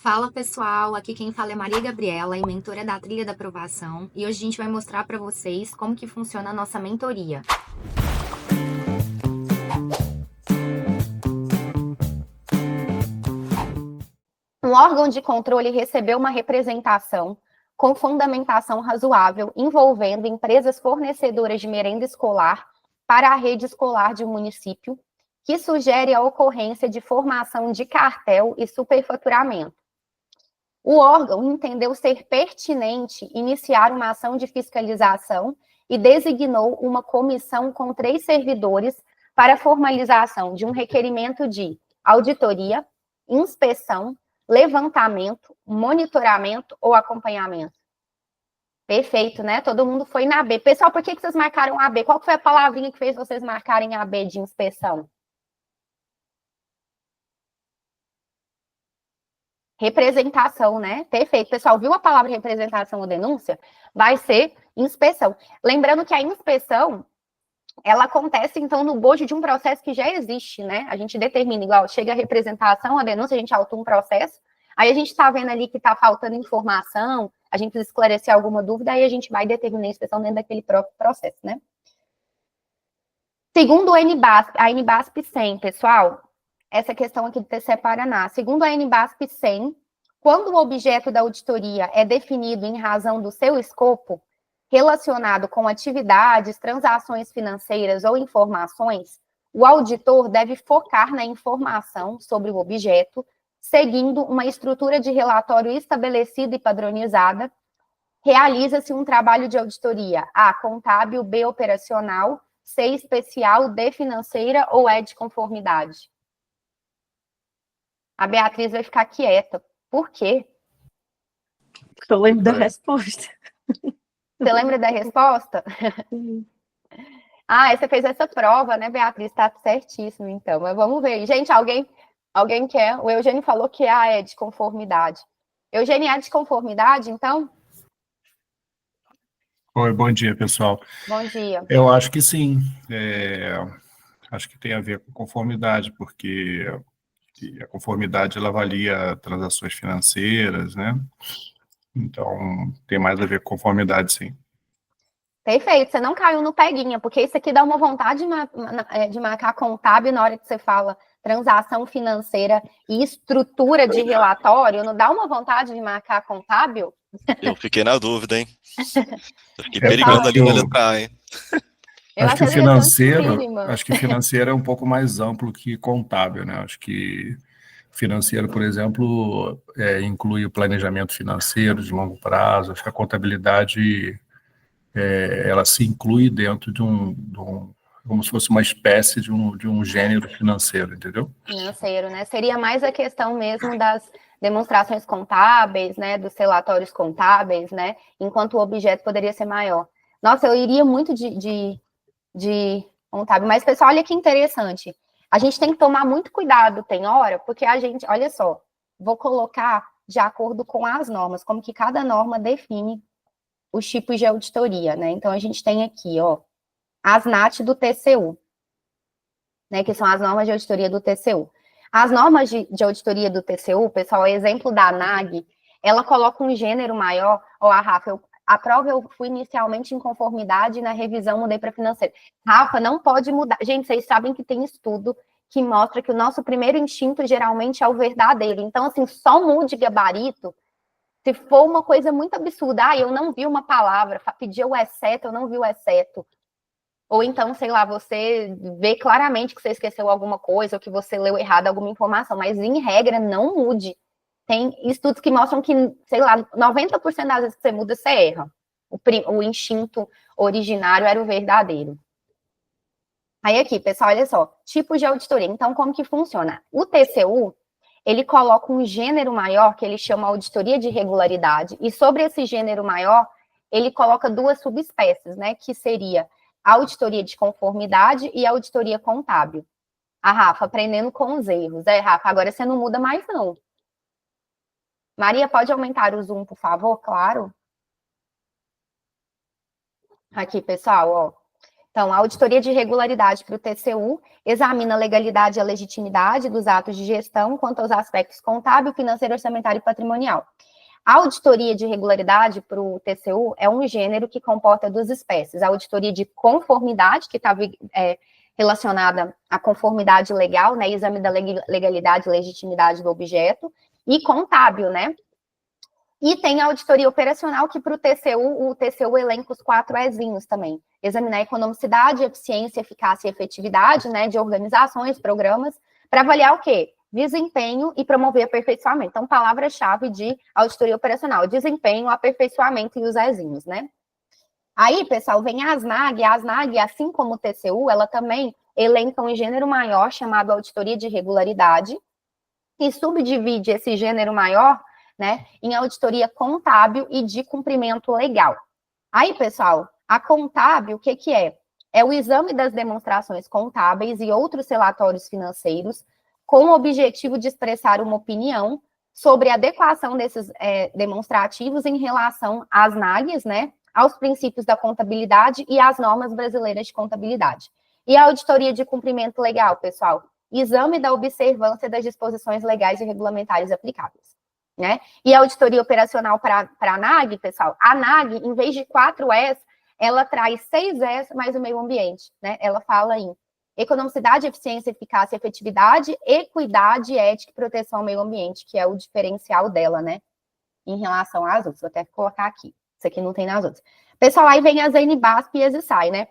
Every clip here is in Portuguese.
Fala pessoal, aqui quem fala é Maria Gabriela, mentora da Trilha da Aprovação, e hoje a gente vai mostrar para vocês como que funciona a nossa mentoria. Um órgão de controle recebeu uma representação com fundamentação razoável envolvendo empresas fornecedoras de merenda escolar para a rede escolar de um município, que sugere a ocorrência de formação de cartel e superfaturamento. O órgão entendeu ser pertinente iniciar uma ação de fiscalização e designou uma comissão com 3 servidores para a formalização de um requerimento de auditoria, inspeção, levantamento, monitoramento ou acompanhamento. Perfeito, né? Todo mundo foi na B. Pessoal, por que vocês marcaram a B? Qual foi a palavrinha que fez vocês marcarem a B de inspeção? Representação, né? Perfeito. Pessoal, viu a palavra representação ou denúncia? Vai ser inspeção. Lembrando que a inspeção, ela acontece, então, no bojo de um processo que já existe, né? A gente determina, igual, chega a representação, a denúncia, a gente autua um processo, aí a gente está vendo ali que está faltando informação, a gente precisa esclarecer alguma dúvida, aí a gente vai determinar a inspeção dentro daquele próprio processo, né? Segundo a NBASP 100, pessoal, essa questão aqui do TCE Paraná. Segundo a NBASP 100, quando o objeto da auditoria é definido em razão do seu escopo, relacionado com atividades, transações financeiras ou informações, o auditor deve focar na informação sobre o objeto, seguindo uma estrutura de relatório estabelecida e padronizada. Realiza-se um trabalho de auditoria A, contábil, B, operacional, C, especial, D, financeira ou E, de conformidade. A Beatriz vai ficar quieta. Por quê? Porque eu lembro da resposta. Você lembra da resposta? Ah, você fez essa prova, né, Beatriz? Tá certíssimo, então. Mas vamos ver. Gente, alguém quer? O Eugênio falou que é de conformidade. Eugênio, é de conformidade, então? Oi, bom dia, pessoal. Bom dia. Eu acho que sim. Acho que tem a ver com conformidade, porque a conformidade ela avalia transações financeiras, né? Então, tem mais a ver com conformidade, sim. Perfeito, você não caiu no peguinha, porque isso aqui dá uma vontade de marcar contábil na hora que você fala transação financeira e estrutura de relatório, não dá uma vontade de marcar contábil? Eu fiquei na dúvida, hein? Eu fiquei É, perigando ali eu- na letra A, hein? Eu Acho que o achei financeiro é um pouco mais amplo que contábil, né? Acho que financeiro, por exemplo, inclui o planejamento financeiro de longo prazo. Acho que a contabilidade ela se inclui dentro de como se fosse uma espécie de um gênero financeiro, entendeu? Financeiro, né? Seria mais a questão mesmo das demonstrações contábeis, né? Dos relatórios contábeis, né? Enquanto o objeto poderia ser maior. Nossa, eu iria muito de contábil, mas pessoal, olha que interessante. A gente tem que tomar muito cuidado, tem hora, porque a gente, olha só, vou colocar de acordo com as normas, como que cada norma define os tipos de auditoria, né? Então a gente tem aqui, ó, as NAT do TCU, né, que são as normas de auditoria do TCU. As normas de auditoria do TCU, pessoal, exemplo da ANAG, ela coloca um gênero maior, ó, a Rafa, a prova eu fui inicialmente em conformidade, na revisão mudei para financeiro. Rafa, não pode mudar. Gente, vocês sabem que tem estudo que mostra que o nosso primeiro instinto geralmente é o verdadeiro. Então, assim, só mude gabarito se for uma coisa muito absurda. Ah, eu não vi uma palavra, pediu o exceto, eu não vi o exceto. Ou então, sei lá, você vê claramente que você esqueceu alguma coisa, ou que você leu errado alguma informação, mas em regra, não mude. Tem estudos que mostram que, sei lá, 90% das vezes que você muda, você erra. O instinto originário era o verdadeiro. Aí aqui, pessoal, olha só, tipos de auditoria. Então, como que funciona? O TCU, ele coloca um gênero maior, que ele chama auditoria de regularidade, e sobre esse gênero maior, ele coloca 2 subespécies, né, que seria a auditoria de conformidade e a auditoria contábil. A Rafa, aprendendo com os erros. Rafa, agora você não muda mais, não. Maria, pode aumentar o zoom, por favor? Claro. Aqui, pessoal, ó. Então, a auditoria de regularidade para o TCU examina a legalidade e a legitimidade dos atos de gestão quanto aos aspectos contábil, financeiro, orçamentário e patrimonial. A auditoria de regularidade para o TCU é um gênero que comporta duas espécies. A auditoria de conformidade, que está relacionada à conformidade legal, né, exame da legalidade e legitimidade do objeto, e contábil, né? E tem a auditoria operacional, que para o TCU elenca os 4 Ezinhos também. Examinar a economicidade, eficiência, eficácia e efetividade, né, de organizações, programas, para avaliar o quê? Desempenho e promover aperfeiçoamento. Então, palavra-chave de auditoria operacional: desempenho, aperfeiçoamento e os Ezinhos, né? Aí, pessoal, vem a ASNAG. A ASNAG, assim como o TCU, ela também elenca um gênero maior chamado auditoria de regularidade, e subdivide esse gênero maior, né, em auditoria contábil e de cumprimento legal. Aí, pessoal, a contábil, o que que é? É o exame das demonstrações contábeis e outros relatórios financeiros com o objetivo de expressar uma opinião sobre a adequação desses demonstrativos em relação às NAGs, né, aos princípios da contabilidade e às normas brasileiras de contabilidade. E a auditoria de cumprimento legal, pessoal? Exame da observância das disposições legais e regulamentares aplicáveis, né? E a auditoria operacional para a NAG, pessoal, a NAG, em vez de 4 Es, ela traz 6 Es mais o meio ambiente, né? Ela fala em economicidade, eficiência, eficácia, efetividade, equidade, ética e proteção ao meio ambiente, que é o diferencial dela, né? Em relação às outras. Vou até colocar aqui. Isso aqui não tem nas outras. Pessoal, aí vem as NBASP e as ISAI, né?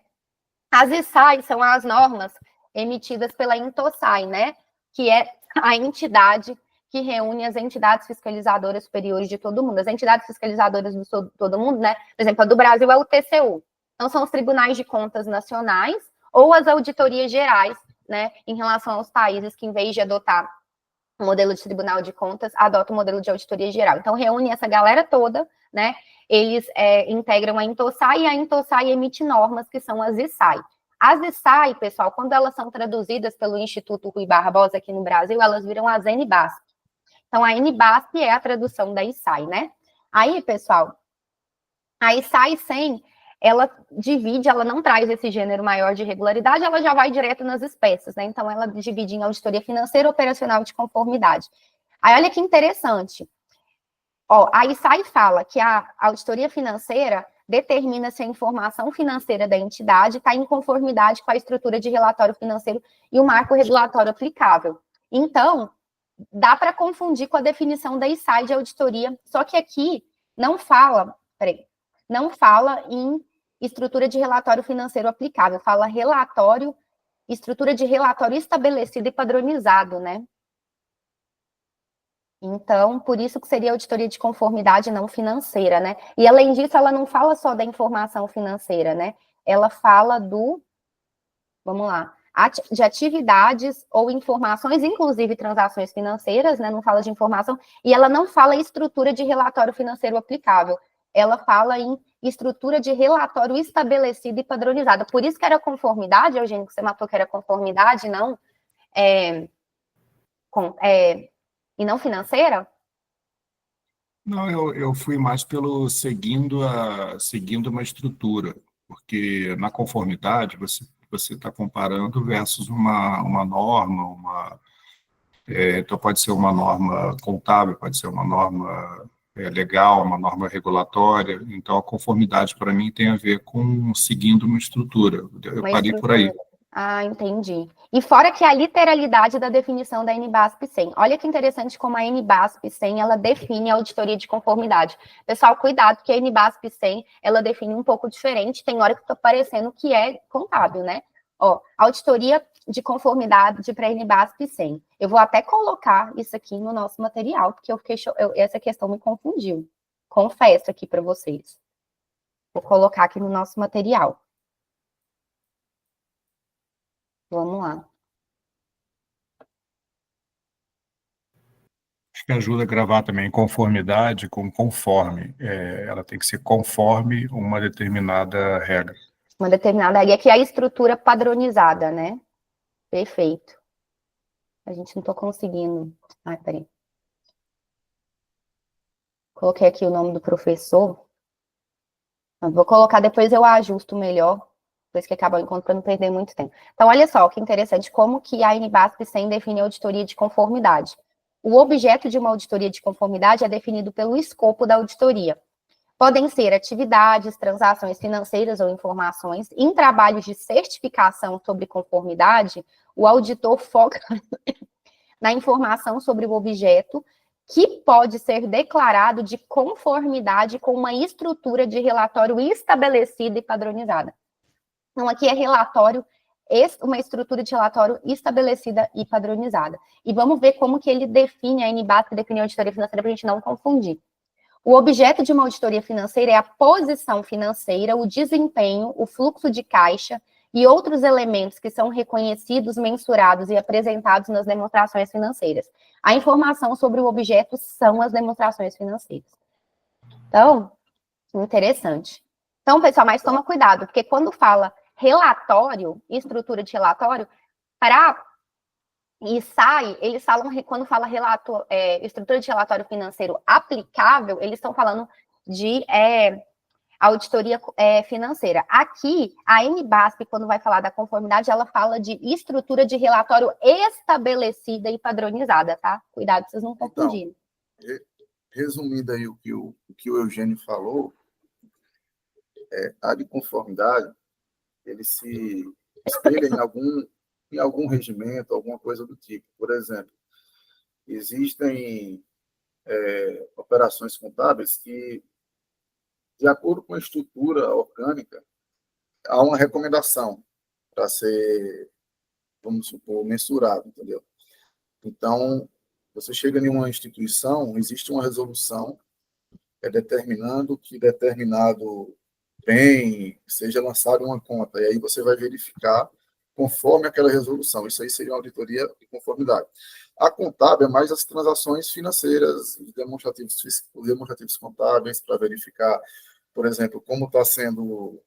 As ISAI são as normas emitidas pela Intosai, né? Que é a entidade que reúne as entidades fiscalizadoras superiores de todo mundo. As entidades fiscalizadoras de todo mundo, né? Por exemplo, a do Brasil é o TCU. Então, são os tribunais de contas nacionais ou as auditorias gerais, né? Em relação aos países que, em vez de adotar o modelo de tribunal de contas, adotam o modelo de auditoria geral. Então, reúne essa galera toda, né? Eles integram a Intosai e a Intosai emite normas, que são as ISAI. As ISAI, pessoal, quando elas são traduzidas pelo Instituto Rui Barbosa aqui no Brasil, elas viram as NBASP. Então, a NBASP é a tradução da ISAI, né? Aí, pessoal, a ISAI 100, ela divide, ela não traz esse gênero maior de regularidade, ela já vai direto nas espécies, né? Então, ela divide em auditoria financeira, operacional e de conformidade. Aí, olha que interessante. Ó, a ISAI fala que a auditoria financeira determina se a informação financeira da entidade está em conformidade com a estrutura de relatório financeiro e o marco regulatório aplicável. Então, dá para confundir com a definição da ISAI de auditoria, só que aqui não fala em estrutura de relatório financeiro aplicável, fala estrutura de relatório estabelecida e padronizado, né? Então, por isso que seria auditoria de conformidade não financeira, né? E, além disso, ela não fala só da informação financeira, né? Ela fala vamos lá, de atividades ou informações, inclusive transações financeiras, né? Não fala de informação, e ela não fala em estrutura de relatório financeiro aplicável. Ela fala em estrutura de relatório estabelecida e padronizada. Por isso que era conformidade, Eugênio, que você matou que era conformidade, não e não financeira? Não, eu fui mais pelo seguindo uma estrutura, porque na conformidade você está comparando versus uma norma, então pode ser uma norma contábil, pode ser uma norma legal, uma norma regulatória. Então a conformidade para mim tem a ver com seguindo uma estrutura. Eu parei por aí. Ah, entendi. E fora que a literalidade da definição da NBASP 100. Olha que interessante como a NBASP 100, ela define a auditoria de conformidade. Pessoal, cuidado, que a NBASP 100, ela define um pouco diferente. Tem hora que está parecendo que é contábil, né? Ó, auditoria de conformidade para a NBASP 100. Eu vou até colocar isso aqui no nosso material, porque essa questão me confundiu. Confesso aqui para vocês. Vou colocar aqui no nosso material. Vamos lá. Acho que ajuda a gravar também conformidade com conforme. Ela tem que ser conforme uma determinada regra. Uma determinada regra, que é a estrutura padronizada, né? Perfeito. A gente não está conseguindo. Ai, peraí. Coloquei aqui o nome do professor. Vou colocar, depois eu ajusto melhor por isso que acabam encontrando para não perder muito tempo. Então, olha só, que interessante, como que a NBASP 100 define a auditoria de conformidade. O objeto de uma auditoria de conformidade é definido pelo escopo da auditoria. Podem ser atividades, transações financeiras ou informações. Em trabalhos de certificação sobre conformidade, o auditor foca na informação sobre o objeto que pode ser declarado de conformidade com uma estrutura de relatório estabelecida e padronizada. Então, aqui é relatório, uma estrutura de relatório estabelecida e padronizada. E vamos ver como que ele define, a NBASP define a auditoria financeira para a gente não confundir. O objeto de uma auditoria financeira é a posição financeira, o desempenho, o fluxo de caixa e outros elementos que são reconhecidos, mensurados e apresentados nas demonstrações financeiras. A informação sobre o objeto são as demonstrações financeiras. Então, interessante. Então, pessoal, mas toma cuidado, porque quando fala relatório, estrutura de relatório, e sai, eles falam, quando fala estrutura de relatório financeiro aplicável, eles estão falando de auditoria financeira. Aqui, a NBASP, quando vai falar da conformidade, ela fala de estrutura de relatório estabelecida e padronizada, tá? Cuidado pra vocês não confundirem. Então, resumindo aí o que o Eugênio falou, a de conformidade, ele se espelha em algum regimento, alguma coisa do tipo. Por exemplo, existem operações contábeis que, de acordo com a estrutura orgânica, há uma recomendação para ser, vamos supor, mensurado, entendeu? Então, você chega em uma instituição, existe uma resolução determinando que determinado bem seja lançado uma conta, e aí você vai verificar conforme aquela resolução. Isso aí seria uma auditoria de conformidade. A contábil é mais as transações financeiras, os demonstrativos contábeis, para verificar, por exemplo, como está sendo...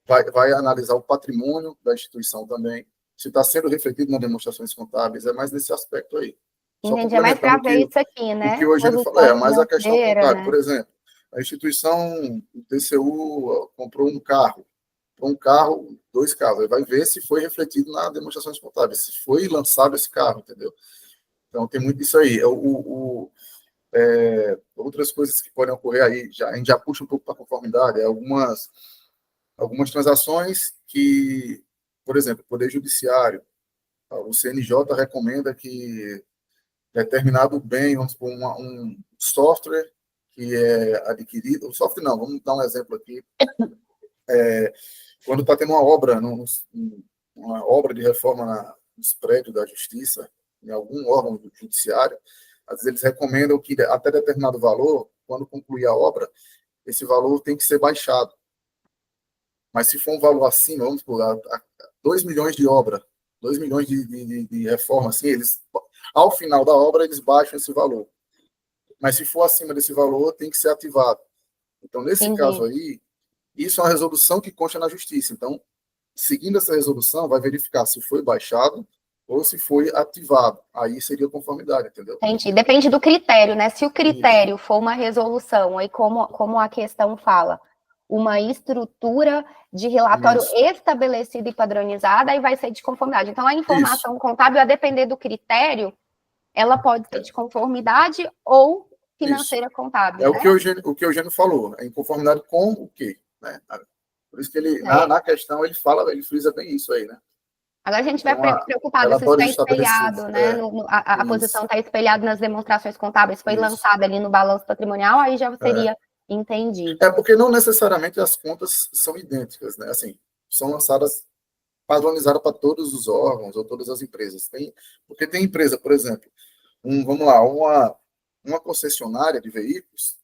Vai analisar o patrimônio da instituição também, se está sendo refletido nas demonstrações contábeis, é mais nesse aspecto aí. Entendi, é mais para ver isso aqui, né? O que hoje ele falou, mais a questão contábil. Né? Por exemplo, a instituição, o TCU, comprou um carro, 2 carros, aí vai ver se foi refletido nas demonstrações contábeis, se foi lançado esse carro, entendeu? Então, tem muito isso aí. Outras coisas que podem ocorrer aí, a gente já puxa um pouco para a conformidade, algumas transações que, por exemplo, o Poder Judiciário, o CNJ recomenda que determinado bem, vamos supor, um software que é adquirido, software não, vamos dar um exemplo aqui, quando está tendo uma obra de reforma nos prédios da Justiça, em algum órgão judiciário, às vezes eles recomendam que até determinado valor, quando concluir a obra, esse valor tem que ser baixado. Mas se for um valor acima, vamos por 2 milhões de obra, 2 milhões de reforma, assim, eles, ao final da obra, eles baixam esse valor. Mas se for acima desse valor, tem que ser ativado. Então, nesse caso aí, isso é uma resolução que consta na Justiça. Então, seguindo essa resolução, vai verificar se foi baixado ou se foi ativado. Aí seria conformidade, entendeu? Entendi. Depende do critério, né? Se o critério for uma resolução, aí como a questão fala, uma estrutura de relatório estabelecida e padronizada, aí vai ser de conformidade. Então, a informação contábil, a depender do critério, ela pode ser de conformidade ou financeira contábil. É, né? O que o Eugênio falou, é em conformidade com o quê? Né? Por isso que ele, na questão, ele frisa bem isso aí, né? Agora a gente vai preocupado se está espelhado, né? A posição está espelhada nas demonstrações contábeis, foi lançada ali no balanço patrimonial, aí já seria entendido. É porque não necessariamente as contas são idênticas, né? Assim, são lançadas padronizadas para todos os órgãos ou todas as empresas. Porque tem empresa, por exemplo, vamos lá, uma concessionária de veículos,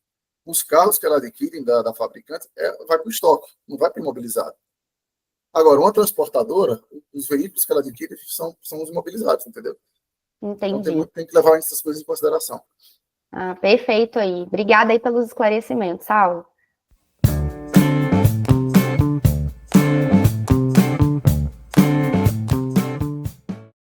os carros que ela adquire da fabricante vai para o estoque, não vai para o imobilizado. Agora, uma transportadora, os veículos que ela adquire são os imobilizados, entendeu? Entendi. Então, tem que levar essas coisas em consideração. Perfeito aí. Obrigada aí pelos esclarecimentos, Saulo.